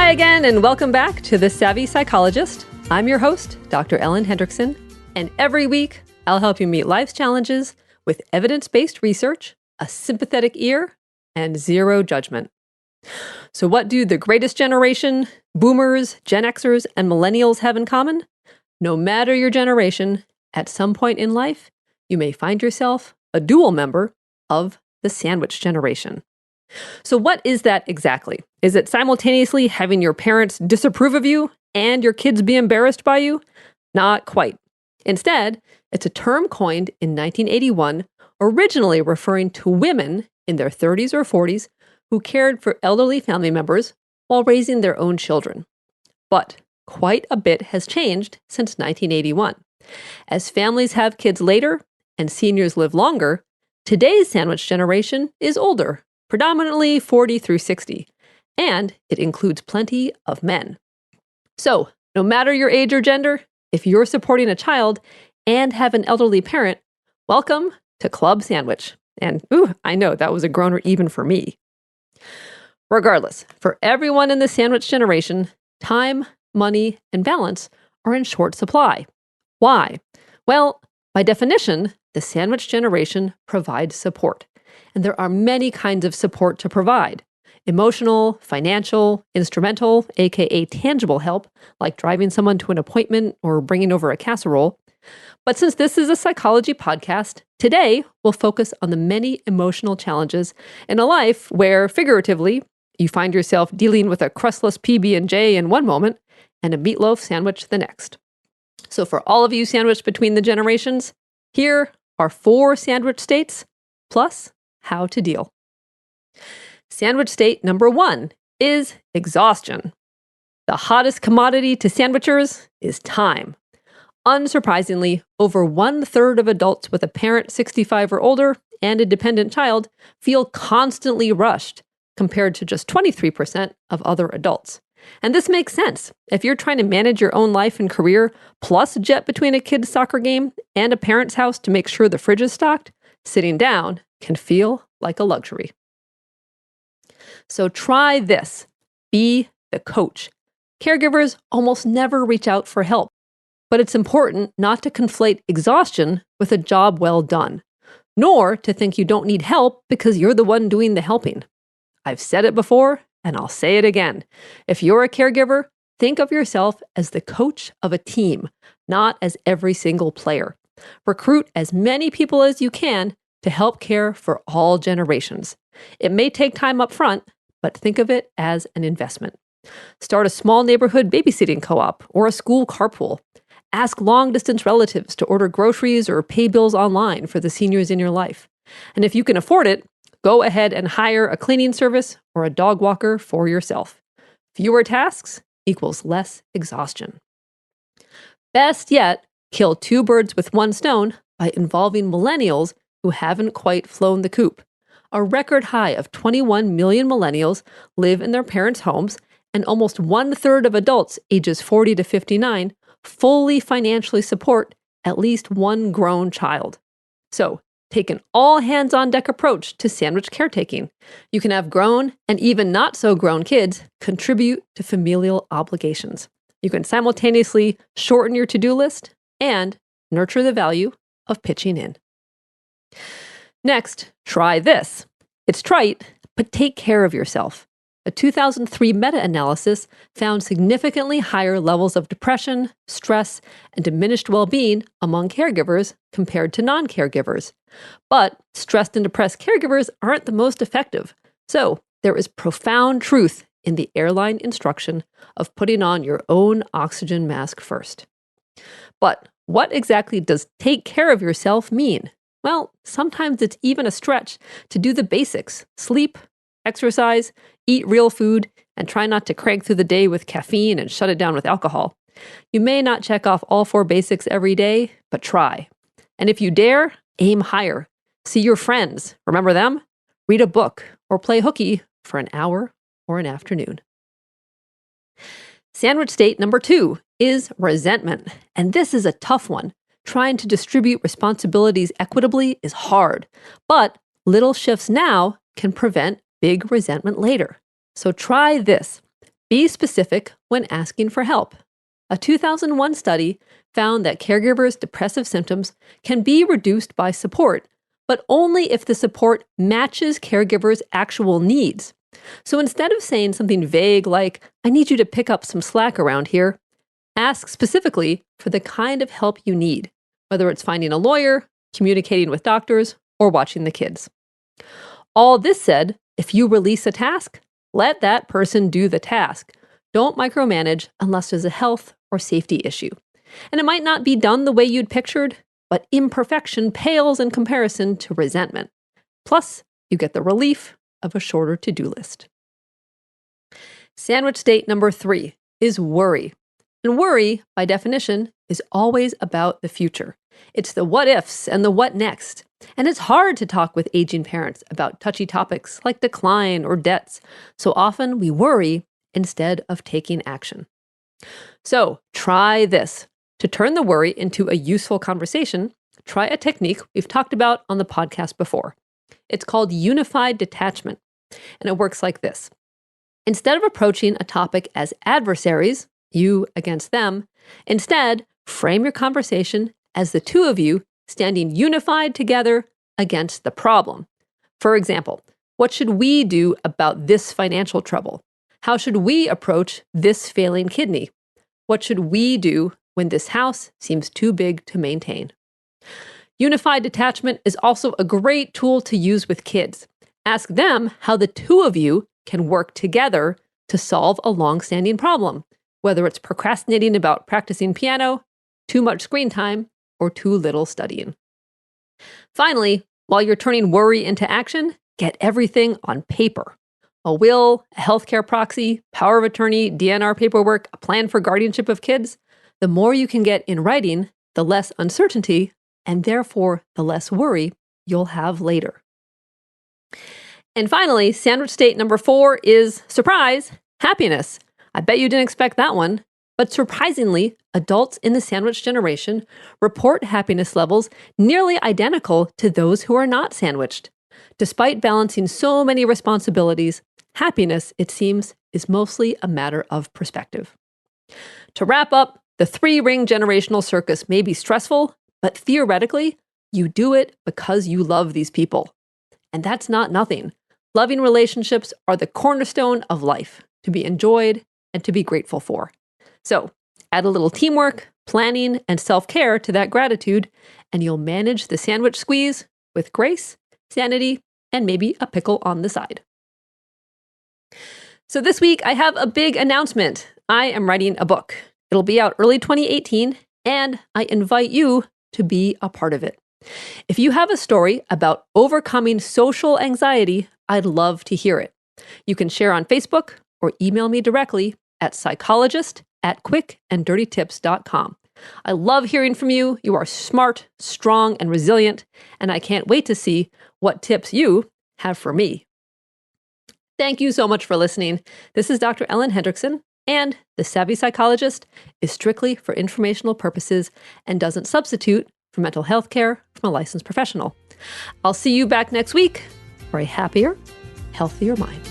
Hi again, and welcome back to The Savvy Psychologist. I'm your host, Dr. Ellen Hendrickson, and every week I'll help you meet life's challenges with evidence-based research, a sympathetic ear, and zero judgment. So what do the greatest generation, boomers, Gen Xers, and millennials have in common? No matter your generation, at some point in life, you may find yourself a dual member of the sandwich generation. So what is that exactly? Is it simultaneously having your parents disapprove of you and your kids be embarrassed by you? Not quite. Instead, it's a term coined in 1981, originally referring to women in their 30s or 40s who cared for elderly family members while raising their own children. But quite a bit has changed since 1981. As families have kids later and seniors live longer, today's sandwich generation is older, predominantly 40 through 60, and it includes plenty of men. So, no matter your age or gender, if you're supporting a child and have an elderly parent, welcome to Club Sandwich. And I know that was a groaner even for me. Regardless, for everyone in the sandwich generation, time, money, and balance are in short supply. Why? Well, by definition, the sandwich generation provides support. And there are many kinds of support to provide. Emotional, financial, instrumental, aka tangible help, like driving someone to an appointment or bringing over a casserole. But since this is a psychology podcast, today we'll focus on the many emotional challenges in a life where, figuratively, you find yourself dealing with a crustless PB&J in one moment and a meatloaf sandwich the next. So for all of you sandwiched between the generations, here are 4 sandwich states, plus how to deal. Sandwich state number 1 is exhaustion. The hottest commodity to sandwichers is time. Unsurprisingly, over 1/3 of adults with a parent 65 or older and a dependent child feel constantly rushed, compared to just 23% of other adults. And this makes sense. If you're trying to manage your own life and career, plus jet between a kid's soccer game and a parent's house to make sure the fridge is stocked, sitting down can feel like a luxury. So try this. Be the coach. Caregivers almost never reach out for help, but it's important not to conflate exhaustion with a job well done, nor to think you don't need help because you're the one doing the helping. I've said it before, and I'll say it again. If you're a caregiver, think of yourself as the coach of a team, not as every single player. Recruit as many people as you can to help care for all generations. It may take time up front, but think of it as an investment. Start a small neighborhood babysitting co-op or a school carpool. Ask long-distance relatives to order groceries or pay bills online for the seniors in your life. And if you can afford it, go ahead and hire a cleaning service or a dog walker for yourself. Fewer tasks equals less exhaustion. Best yet, kill 2 birds with 1 stone by involving millennials who haven't quite flown the coop. A record high of 21 million millennials live in their parents' homes, and almost 1/3 of adults ages 40 to 59 fully financially support at least one grown child. So, take an all-hands-on-deck approach to sandwich caretaking. You can have grown and even not so grown kids contribute to familial obligations. You can simultaneously shorten your to-do list and nurture the value of pitching in. Next, try this. It's trite, but take care of yourself. A 2003 meta-analysis found significantly higher levels of depression, stress, and diminished well-being among caregivers compared to non-caregivers. But stressed and depressed caregivers aren't the most effective. So there is profound truth in the airline instruction of putting on your own oxygen mask first. But what exactly does take care of yourself mean? Well, sometimes it's even a stretch to do the basics: sleep, exercise, eat real food, and try not to crank through the day with caffeine and shut it down with alcohol. You may not check off all 4 basics every day, but try. And if you dare, aim higher. See your friends. Remember them? Read a book or play hooky for an hour or an afternoon. Sandwich state number 2 is resentment. And this is a tough one. Trying to distribute responsibilities equitably is hard, but little shifts now can prevent big resentment later. So try this. Be specific when asking for help. A 2001 study found that caregivers' depressive symptoms can be reduced by support, but only if the support matches caregivers' actual needs. So instead of saying something vague like, I need you to pick up some slack around here, ask specifically for the kind of help you need, whether it's finding a lawyer, communicating with doctors, or watching the kids. All this said, if you release a task, let that person do the task. Don't micromanage unless there's a health or safety issue. And it might not be done the way you'd pictured, but imperfection pales in comparison to resentment. Plus, you get the relief of a shorter to-do list. Sandwich state number 3 is worry. And worry, by definition, is always about the future. It's the what ifs and the what next. And it's hard to talk with aging parents about touchy topics like decline or debts. So often we worry instead of taking action. So try this. To turn the worry into a useful conversation, try a technique we've talked about on the podcast before. It's called unified detachment, and it works like this. Instead of approaching a topic as adversaries, you against them, instead frame your conversation as the two of you standing unified together against the problem. For example, what should we do about this financial trouble? How should we approach this failing kidney? What should we do when this house seems too big to maintain? Unified detachment is also a great tool to use with kids. Ask them how the two of you can work together to solve a long-standing problem, whether it's procrastinating about practicing piano, too much screen time, or too little studying. Finally, while you're turning worry into action, get everything on paper. A will, a healthcare proxy, power of attorney, DNR paperwork, a plan for guardianship of kids. The more you can get in writing, the less uncertainty, and therefore the less worry you'll have later. And finally, sandwich state number 4 is, surprise, happiness. I bet you didn't expect that one. But surprisingly, adults in the sandwich generation report happiness levels nearly identical to those who are not sandwiched. Despite balancing so many responsibilities, happiness, it seems, is mostly a matter of perspective. To wrap up, the 3-ring generational circus may be stressful, but theoretically, you do it because you love these people. And that's not nothing. Loving relationships are the cornerstone of life, to be enjoyed and to be grateful for. So add a little teamwork, planning, and self-care to that gratitude, and you'll manage the sandwich squeeze with grace, sanity, and maybe a pickle on the side. So this week, I have a big announcement. I am writing a book. It'll be out early 2018, and I invite you to be a part of it. If you have a story about overcoming social anxiety, I'd love to hear it. You can share on Facebook or email me directly at psychologist@quickanddirtytips.com. I love hearing from you. You are smart, strong, and resilient, and I can't wait to see what tips you have for me. Thank you so much for listening. This is Dr. Ellen Hendriksen, and The Savvy Psychologist is strictly for informational purposes and doesn't substitute for mental health care from a licensed professional. I'll see you back next week for a happier, healthier mind.